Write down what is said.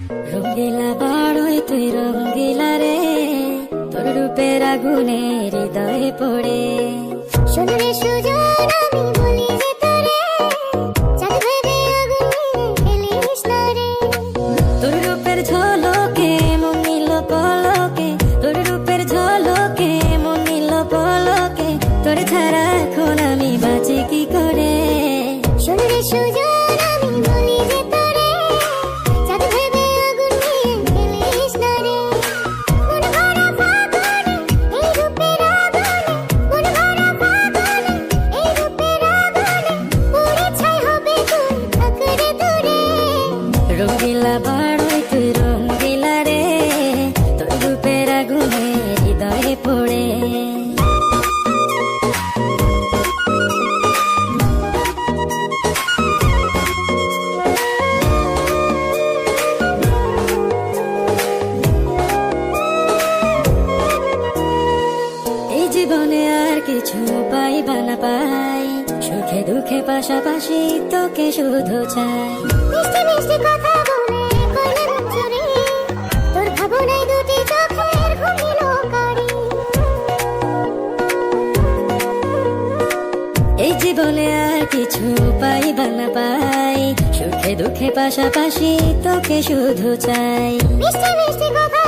রঙ্গিলা বাড়ই তুই রঙ্গিলা রে, তোর রূপের আগুনে হৃদয়ে পড়ে। শোন রে সুজন আমি বলি যে তোরে, চাঁদ ভেবে আগুন নিয়ে খেলিস না রে। তোর রূপের ঝলকে মন নিল পলকে, তোর রূপের ঝলকে মন নিল পলকে, তোর ছাড়া এখন আমি বাঁচি কি করে। শোন রে সুজন আমি বলি যে তোরে, চাঁদ ভেবে আগুন নিয়ে খেলিস না রে। মন ভরা ফাগুনে এই রূপের আগুনে, মন ভরা ফাগুনে এই রূপের আগুনে, পুড়ে ছাই হবে তুই থাক রে দূরে। রঙ্গিলা বাড়ই তুই রঙ্গিলা রে, তোর রূপের আগুনে হৃদয়ে পড়ে। এই জীবনে আর কিছু পাইবা না পাই, সুখে দুঃখে পাশাপাশি তোকে শুধু চাই। মিষ্টি মিষ্টি কথা বলে করলে মন চুরি, তোর ভাবনায় দুটি চোখের ঘুম নিল কারি। এই জীবনে আর কিছু পাইবা না পাই, সুখে দুঃখে পাশাপাশি তোকে শুধু চাই। মিষ্টি মিষ্টি কথা